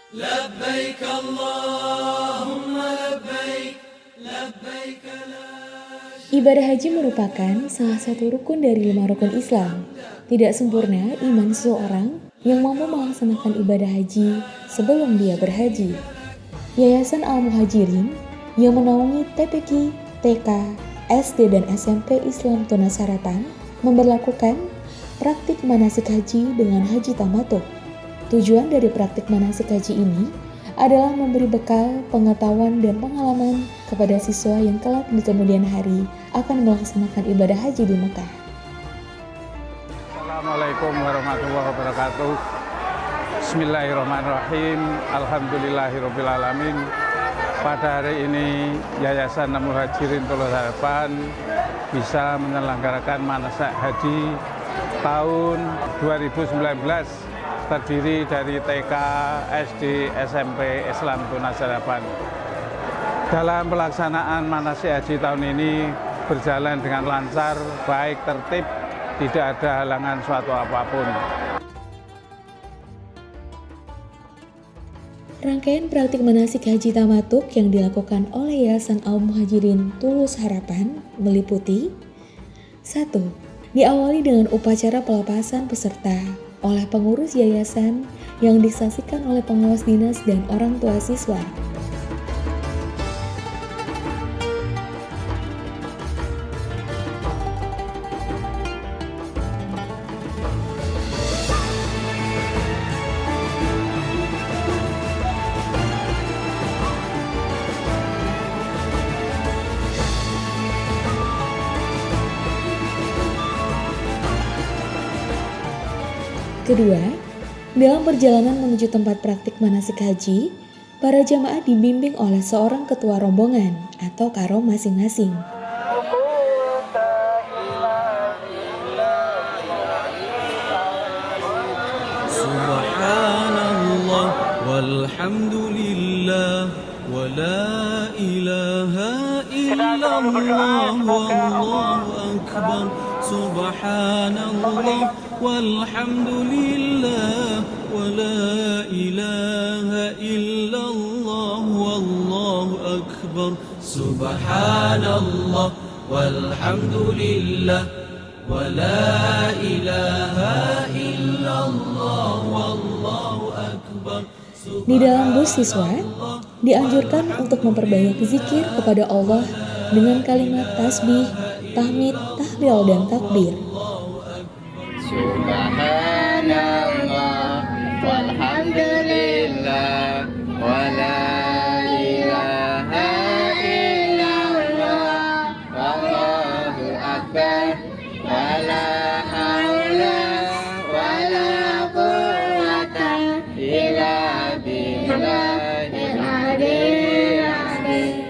لبيك اللهم لبيك لبيك لا Ibadah haji merupakan salah satu rukun dari 5 rukun Islam. Tidak sempurna iman seseorang yang mampu melaksanakan ibadah haji sebelum dia berhaji. Yayasan Al-Muhajirin yang menaungi TPQ, TK, SD dan SMP Islam Tunas Harapan memberlakukan praktik manasik haji dengan haji tamattu. Tujuan dari praktik manasik haji ini adalah memberi bekal, pengetahuan, dan pengalaman kepada siswa yang kelak di kemudian hari akan melaksanakan ibadah haji di Mekah. Assalamualaikum warahmatullahi wabarakatuh. Bismillahirrahmanirrahim. Alhamdulillahirrabbilalamin. Pada hari ini Yayasan Al-Muhajirin Tulus Harapan bisa menyelenggarakan manasik haji tahun 2019 terdiri dari TK, SD, SMP, Islam Tunas Harapan. Dalam pelaksanaan manasik haji tahun ini berjalan dengan lancar, baik, tertib, tidak ada halangan suatu apapun. Rangkaian praktik manasik haji tamattu yang dilakukan oleh Yayasan Al-Muhajirin Tulus Harapan meliputi 1. Diawali dengan upacara pelepasan peserta oleh pengurus yayasan yang disaksikan oleh pengawas dinas dan orang tua siswa. Kedua, dalam perjalanan menuju tempat praktik manasik haji, para jamaah dibimbing oleh seorang ketua rombongan atau karom masing-masing. Subhanallah walhamdulillah wa la ilaha illallah wallahu akbar. Subhanallah walhamdulillah wa la ilaha illallah wallahu akbar. Subhanallah walhamdulillah wa la ilaha illallah wallahu akbar. Di dalam bus siswa, dianjurkan untuk memperbanyak zikir kepada Allah dengan kalimat tasbih, tahmid, tahlil, dan takbir. Subhanallah walhamdulillah wa la ilaha illallah wallahu akbar wa la haula wa la quwwata illa billahil aliyyil azim.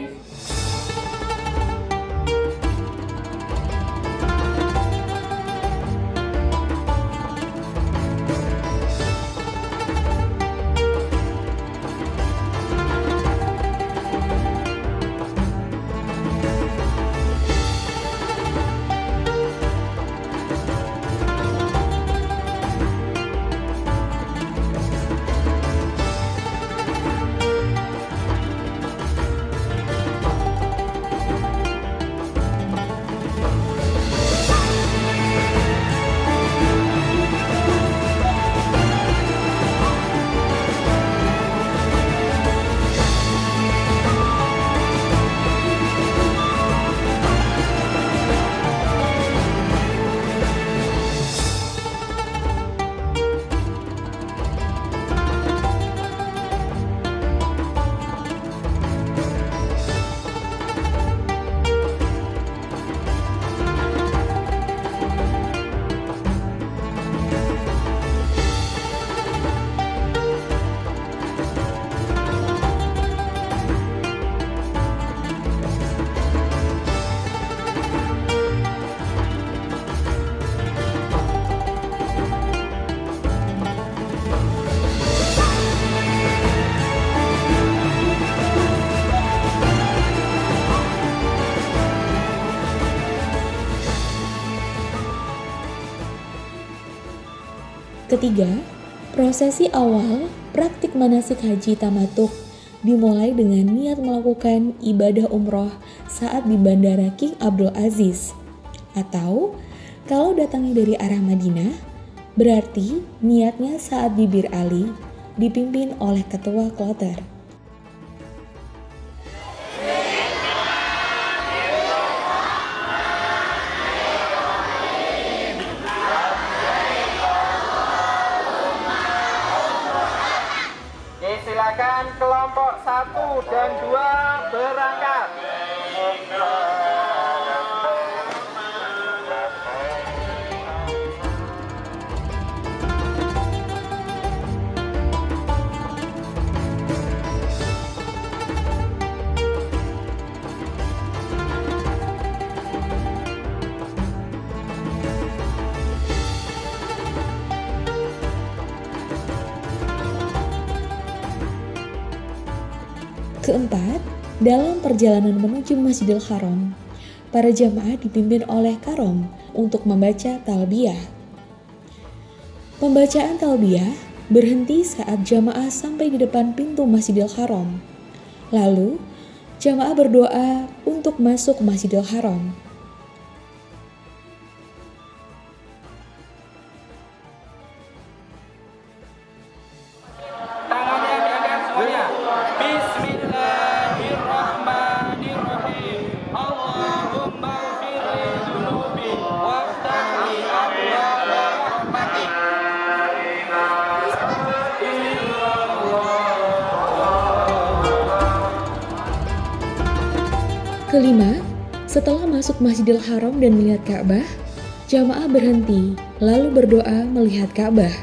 Ketiga, Prosesi awal praktik manasik haji tamatuk dimulai dengan niat melakukan ibadah umroh saat di Bandara King Abdul Aziz. Atau kalau datangnya dari arah Madinah, berarti niatnya saat di Bir Ali dipimpin oleh ketua kloter. Silakan kelompok 1 dan 2 berangkat. Keempat, dalam perjalanan menuju Masjidil Haram, para jamaah dipimpin oleh karom untuk membaca talbiyah. Pembacaan talbiyah berhenti saat jamaah sampai di depan pintu Masjidil Haram. Lalu, jamaah berdoa untuk masuk Masjidil Haram. Tangannya diangkat semuanya. Bismillahirrahmanirrahim. Allahumma ghfirli dzunubi waftah li abwaaba rahmatik. Kelima, setelah masuk Masjidil Haram dan melihat Ka'bah, jamaah berhenti lalu berdoa melihat Ka'bah.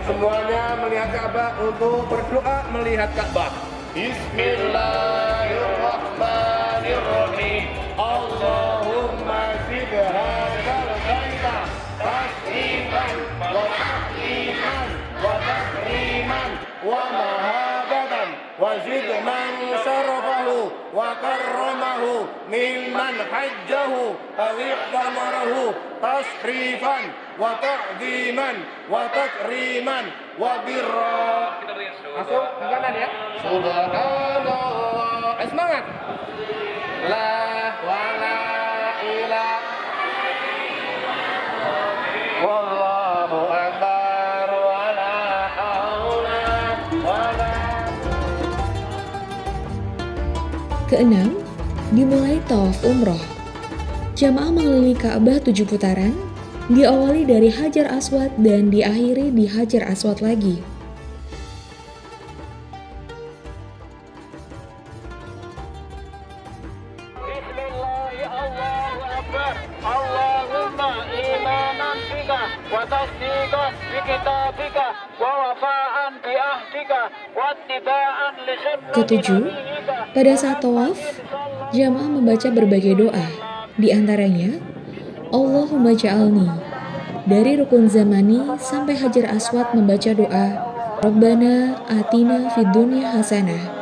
Semuanya melihat Ka'bah untuk berdoa melihat Ka'bah. Bismillahirrahmanirrahim. Allahumma zid hadzal baita tasrifan wa tahliman wa takriman wa mahabatan wa zid man syarafahu wa karramahu mimman hajjahu aw iqtamarahu tasrifan wa ta'ziman wa takriman wa birra. Masuk ke kanan ya. Subhanallah. Semangat. La wa la ilaha wallahu akbar wa la haula wa la. Keenam, dimulai tawaf umroh. Jamaah mengelilingi Ka'bah 7 putaran, diawali dari Hajar Aswad dan diakhiri di Hajar Aswad lagi. Allahu akbar. Allahumma imanan bika wa tasdiqan bi kitabika wa wafa'an bi ahdika wa ittiba'an li sunnati Ketujuh, pada saat tawaf, jamaah membaca berbagai doa, di antaranya Allahumma ja'alni. Dari rukun zamani sampai Hajar Aswad membaca doa Rabbana atina fid dunya hasanah.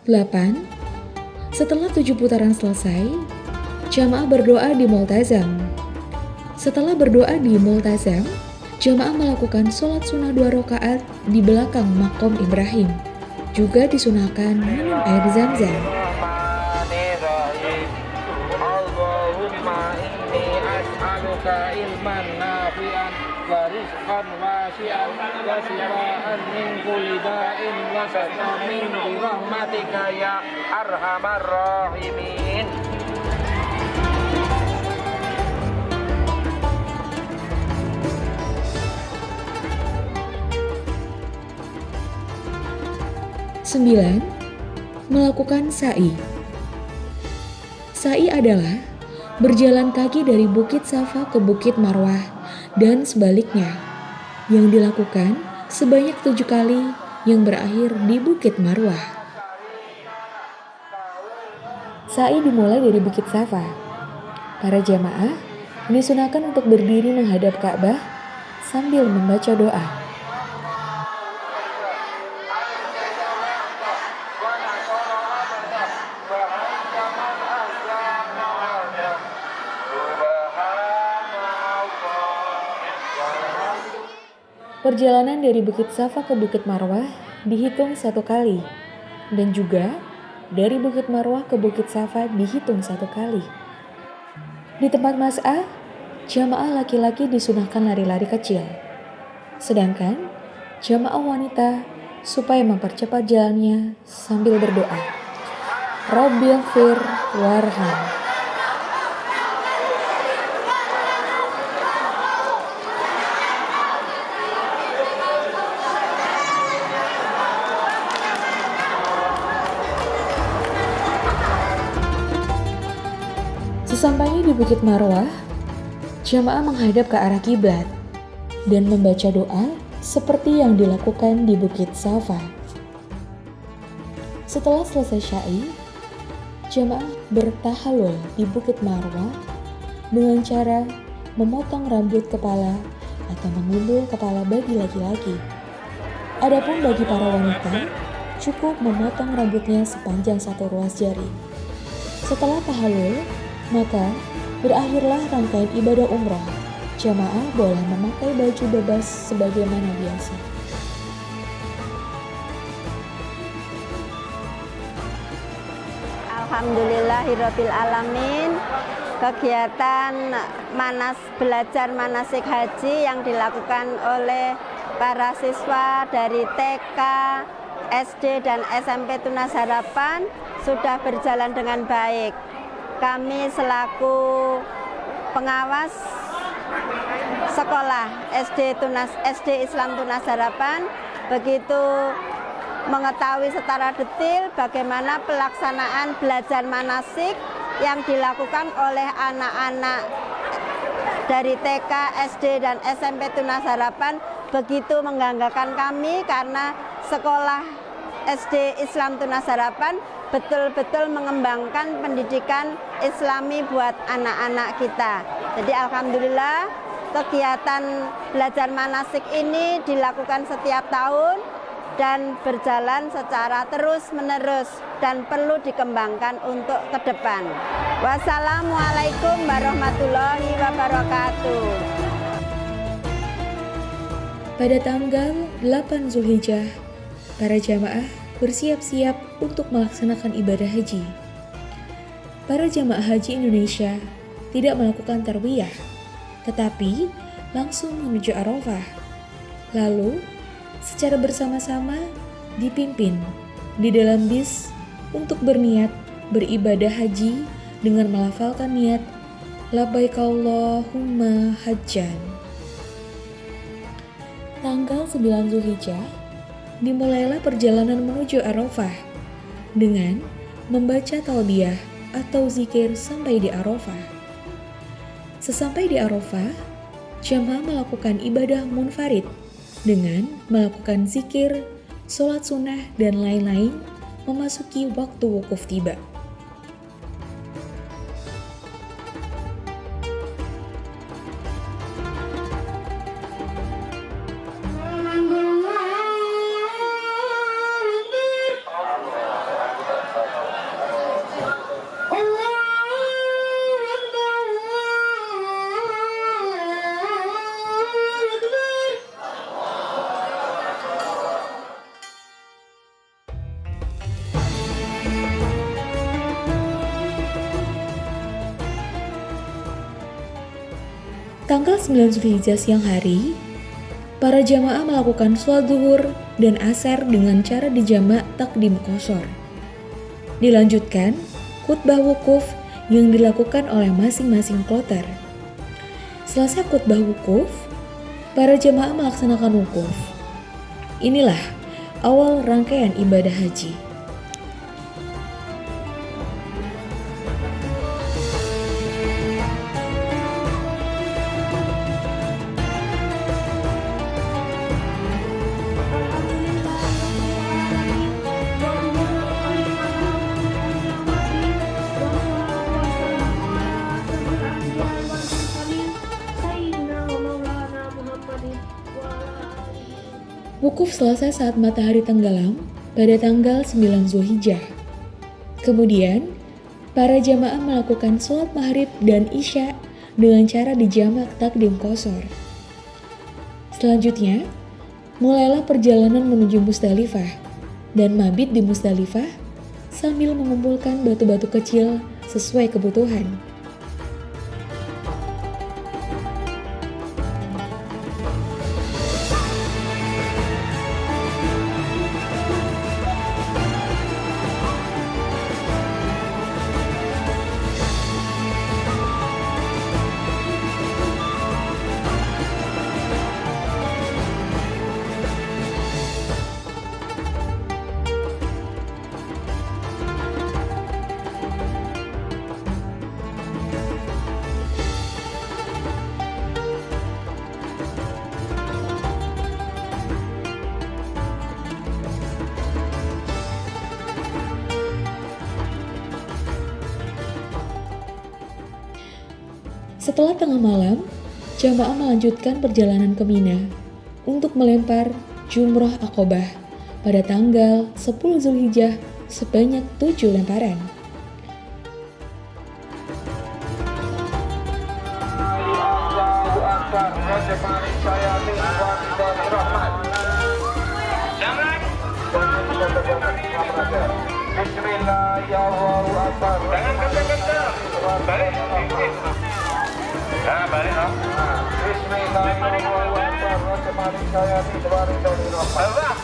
8. Setelah 7 putaran selesai, jamaah berdoa di Multazam. Setelah berdoa di Multazam, jamaah melakukan sholat sunnah 2 rakaat di belakang makom Ibrahim. Juga disunahkan minum air zam-zam. Allahumma inni as'aluka ilman nafi'an wa rizqan wasi'an wa shifaan min kulli da'in wa saqamin bi rahmatika ya arhamar rahimin. Sembilan, melakukan sa'i. Sa'i adalah berjalan kaki dari Bukit Safa ke Bukit Marwah dan sebaliknya, yang dilakukan sebanyak 7 kali yang berakhir di Bukit Marwah. Sa'i dimulai dari Bukit Safa. Para jamaah disunahkan untuk berdiri menghadap Ka'bah sambil membaca doa. Perjalanan dari Bukit Safa ke Bukit Marwah dihitung 1 kali, dan juga dari Bukit Marwah ke Bukit Safa dihitung 1 kali. Di tempat mas'ah, jamaah laki-laki disunahkan lari-lari kecil, sedangkan jamaah wanita supaya mempercepat jalannya sambil berdoa, Rabbighfir warham. Sesampainya di Bukit Marwah, jamaah menghadap ke arah kiblat dan membaca doa seperti yang dilakukan di Bukit Safa. Setelah selesai syai, jamaah bertahalul di Bukit Marwah dengan cara memotong rambut kepala atau menggundul kepala bagi laki-laki. Adapun bagi para wanita, cukup memotong rambutnya sepanjang 1 ruas jari. Setelah tahalul, maka berakhirlah rangkaian ibadah umrah. Jamaah boleh memakai baju bebas sebagaimana biasa. Alhamdulillahirabbil alamin. Kegiatan belajar manasik haji yang dilakukan oleh para siswa dari TK, SD dan SMP Tunas Harapan sudah berjalan dengan baik. Kami selaku pengawas sekolah SD Islam Tunas Harapan begitu mengetahui secara detail bagaimana pelaksanaan belajar manasik yang dilakukan oleh anak-anak dari TK, SD dan SMP Tunas Harapan. Begitu membanggakan kami karena sekolah SD Islam Tunas Harapan betul-betul mengembangkan pendidikan Islami buat anak-anak kita. Jadi alhamdulillah kegiatan belajar manasik ini dilakukan setiap tahun dan berjalan secara terus-menerus dan perlu dikembangkan untuk ke depan. Wassalamualaikum warahmatullahi wabarakatuh. Pada tanggal 8 Zulhijjah, para jamaah bersiap-siap untuk melaksanakan ibadah haji. Para jamaah haji Indonesia tidak melakukan tarwiyah, tetapi langsung menuju Arafah. Lalu, secara bersama-sama dipimpin di dalam bis untuk berniat beribadah haji dengan melafalkan niat labbaik Allahumma hajjan. Tanggal 9 Zulhijjah dimulailah perjalanan menuju Arafah dengan membaca talbiyah atau zikir sampai di Arafah. Sesampai di Arafah, jamaah melakukan ibadah munfarid dengan melakukan zikir, sholat sunnah, dan lain-lain memasuki waktu wukuf tiba. Tanggal 9 Zulhijjah siang hari, para jamaah melakukan sholat zuhur dan asar dengan cara dijamak takdim qashar. Dilanjutkan khutbah wukuf yang dilakukan oleh masing-masing kloter. Selesai khutbah wukuf, para jamaah melaksanakan wukuf. Inilah awal rangkaian ibadah haji. Wukuf selesai saat matahari tenggelam pada tanggal 9 Zulhijjah. Kemudian, para jamaah melakukan sholat maghrib dan isya dengan cara dijamak takdim qashar. Selanjutnya, mulailah perjalanan menuju Musdalifah dan mabit di Musdalifah sambil mengumpulkan batu-batu kecil sesuai kebutuhan. Setelah tengah malam, jamaah melanjutkan perjalanan ke Mina untuk melempar Jumroh Aqobah pada tanggal 10 Zulhijjah sebanyak 7 lemparan. Allahu Akbar. Rajmani syayatin wal rahmat. Jangan. Bismillahirrahmanirrahim. Jangan kencang-kencang. Balik. Ya, balik no. Bismillahirrahmanirrahim. Rajmani syayatin wal rahmat.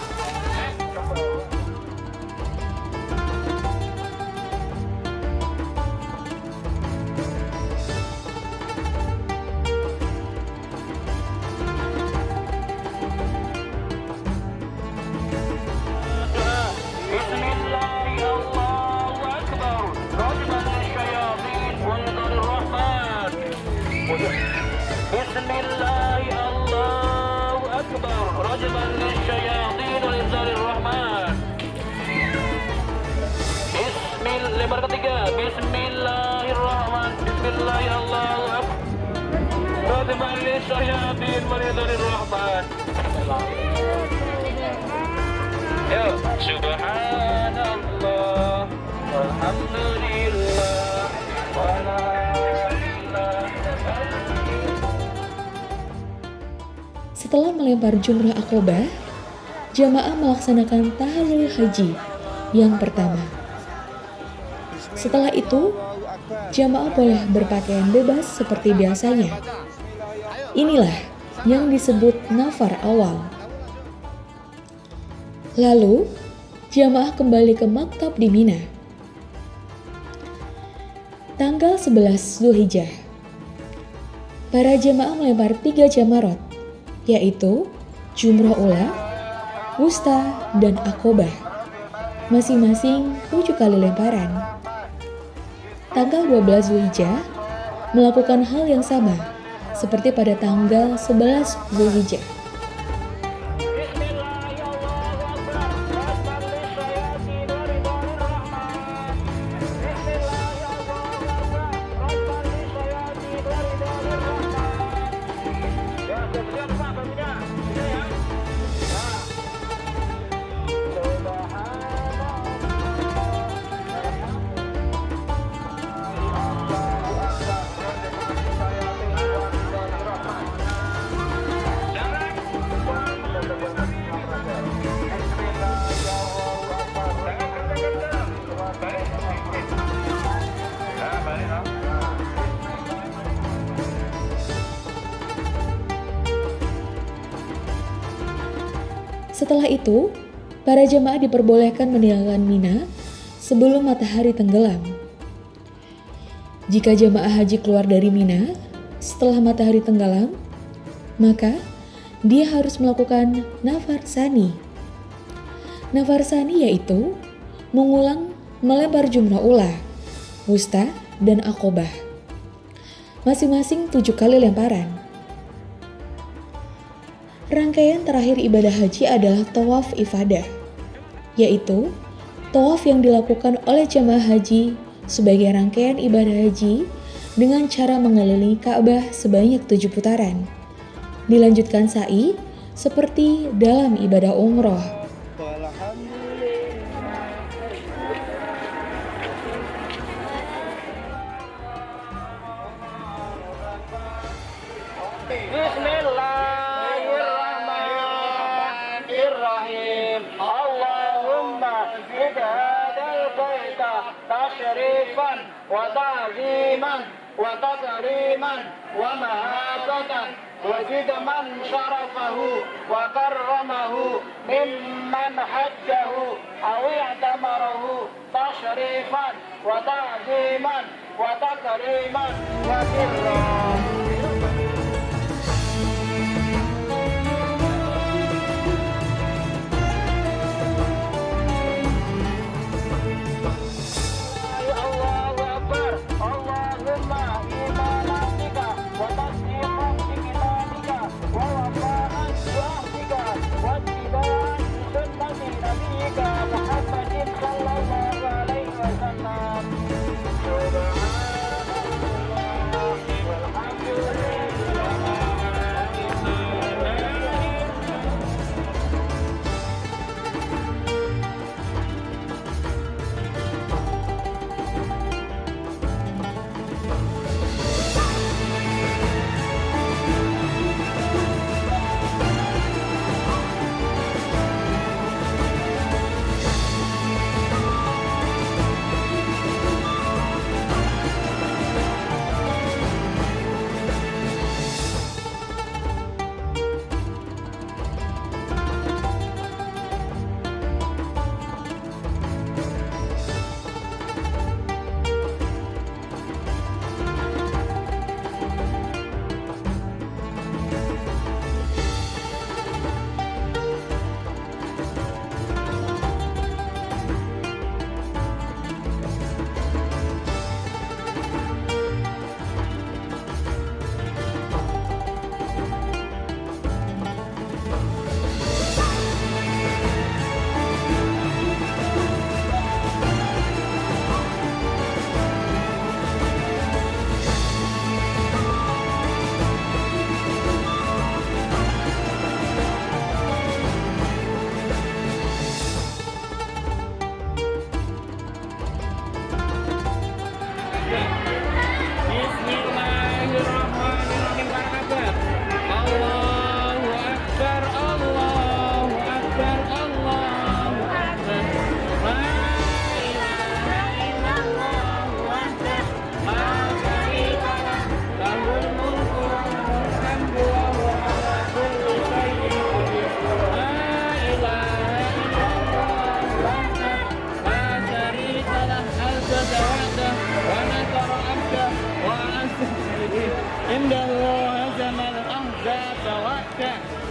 Bismillah, Allahu Akbar. Rajman lisyayatin walizzalir rahman. Lembar ketiga. Bismillahirrahmanirrahim. Bismillah, Allahu Akbar. Rajman lisyayatin walizzalir rahman. Yo, subhanallah walhamdulillah wala. Setelah melempar Jumrah Aqobah, jamaah melaksanakan tahallul haji yang pertama. Setelah itu, jamaah boleh berpakaian bebas seperti biasanya. Inilah yang disebut nafar awal. Lalu, jamaah kembali ke maktab di Mina. Tanggal 11 Zulhijjah, para jamaah melempar 3 jamarot, yaitu Jumroh Ula, Wusta, dan Aqobah, masing-masing 7 kali lemparan. Tanggal 12 Zulhijjah melakukan hal yang sama seperti pada tanggal 11 Zulhijjah. Setelah itu, para jamaah diperbolehkan meninggalkan Mina sebelum matahari tenggelam. Jika jamaah haji keluar dari Mina setelah matahari tenggelam, maka dia harus melakukan nafar sani. Nafar sani yaitu mengulang melempar Jumrah Ula, Wusta, dan Aqobah, masing-masing 7 kali lemparan. Rangkaian terakhir ibadah haji adalah tawaf ifadah, yaitu tawaf yang dilakukan oleh jamaah haji sebagai rangkaian ibadah haji dengan cara mengelilingi Ka'bah sebanyak 7 putaran. Dilanjutkan sa'i seperti dalam ibadah umroh. تعظيما وتكريما ومهابة وزد من شرفه وكرمه ممن حجه أو اعتمره تشريفا وتعظيما وتكريما وبرا.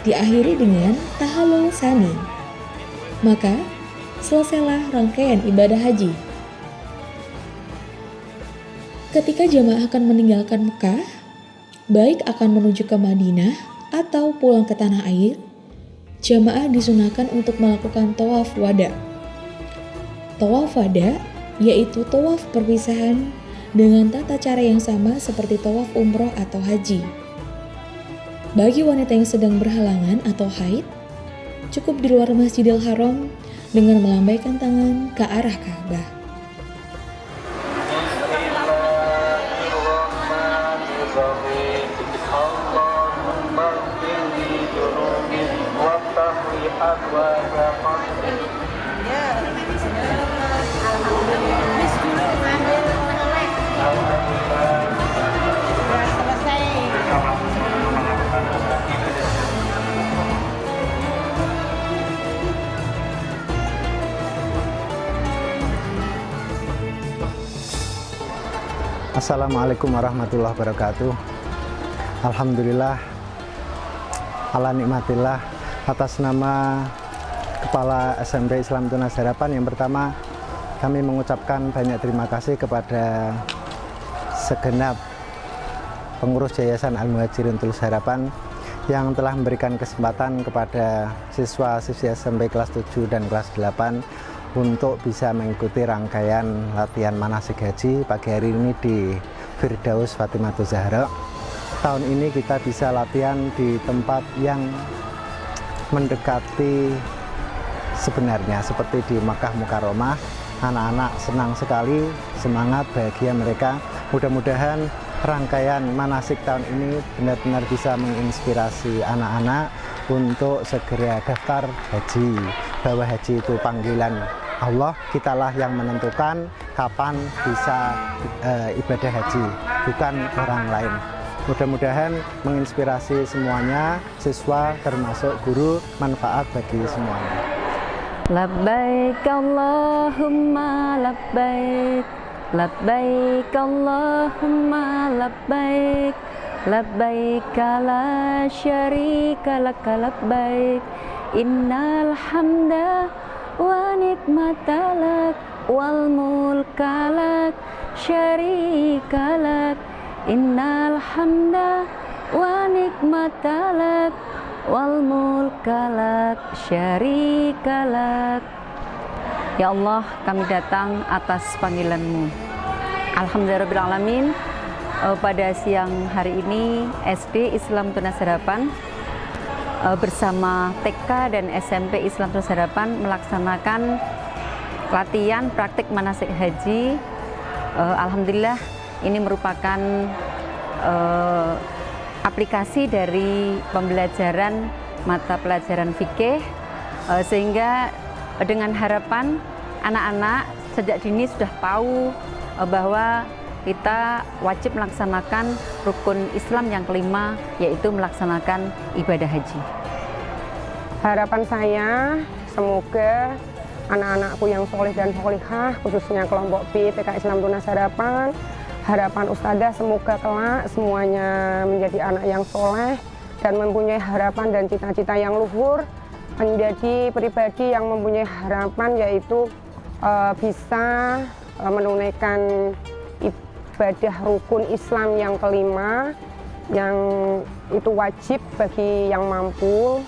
Diakhiri dengan tahallul tsani. Maka selesailah rangkaian ibadah haji. Ketika jamaah akan meninggalkan Mekah, baik akan menuju ke Madinah atau pulang ke tanah air, jamaah disunahkan untuk melakukan tawaf wada. Tawaf wada yaitu tawaf perpisahan dengan tata cara yang sama seperti tawaf umroh atau haji. Bagi wanita yang sedang berhalangan atau haid, cukup di luar Masjidil Haram dengan melambaikan tangan ke arah Ka'bah. Assalamualaikum warahmatullahi wabarakatuh. Alhamdulillah, ala nikmatillah, atas nama Kepala SMP Islam Tunas Harapan, yang pertama kami mengucapkan banyak terima kasih kepada segenap pengurus Yayasan Al-Muhajirin Tunas Harapan yang telah memberikan kesempatan kepada siswa-siswi SMP kelas 7 dan kelas 8 untuk bisa mengikuti rangkaian latihan manasik haji pagi hari ini di Firdaus Fatimatu Zahra. Tahun ini kita bisa latihan di tempat yang mendekati sebenarnya seperti di Makkah Mukarramah. Anak-anak senang sekali, semangat, bahagia mereka. Mudah-mudahan rangkaian manasik tahun ini benar-benar bisa menginspirasi anak-anak untuk segera daftar haji, bahwa haji itu panggilan Allah, kitalah yang menentukan kapan bisa ibadah haji, bukan orang lain. Mudah-mudahan menginspirasi semuanya, siswa termasuk guru, manfaat bagi semuanya. Labbaik Allahumma labbaik, labbaik Allahumma labbaik, labbaik la syarika lak labbaik, innal hamda wa nikmata lak wal mulka lak syarika lak, innal hamda wa nikmata lak wal mulka lak syarika lak. Ya Allah, kami datang atas panggilan-Mu. Alhamdulillahirrahmanirrahim. Pada siang hari ini SD Islam Tunas Harapan bersama TK dan SMP Islam Tunas Harapan melaksanakan latihan praktik manasik haji. Alhamdulillah, ini merupakan aplikasi dari pembelajaran mata pelajaran fikih, sehingga dengan harapan anak-anak sejak dini sudah tahu bahwa kita wajib melaksanakan rukun Islam yang kelima, yaitu melaksanakan ibadah haji. Harapan saya semoga anak-anakku yang soleh dan solihah, khususnya kelompok B TK Islam Tunas Harapan, harapan Ustadzah semoga kelak semuanya menjadi anak yang soleh dan mempunyai harapan dan cita-cita yang luhur, menjadi pribadi yang mempunyai harapan, yaitu bisa menunaikan ibadah rukun Islam yang kelima, yang itu wajib bagi yang mampu.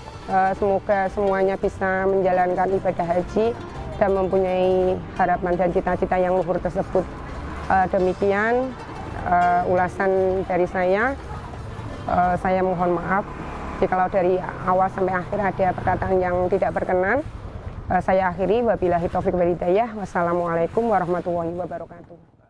Semoga semuanya bisa menjalankan ibadah haji dan mempunyai harapan dan cita-cita yang luhur tersebut. Demikian ulasan dari saya. Saya mohon maaf jikalau dari awal sampai akhir ada perkataan yang tidak berkenan. Saya akhiri, wabillahi taufiq wal hidayah. Wassalamualaikum warahmatullahi wabarakatuh.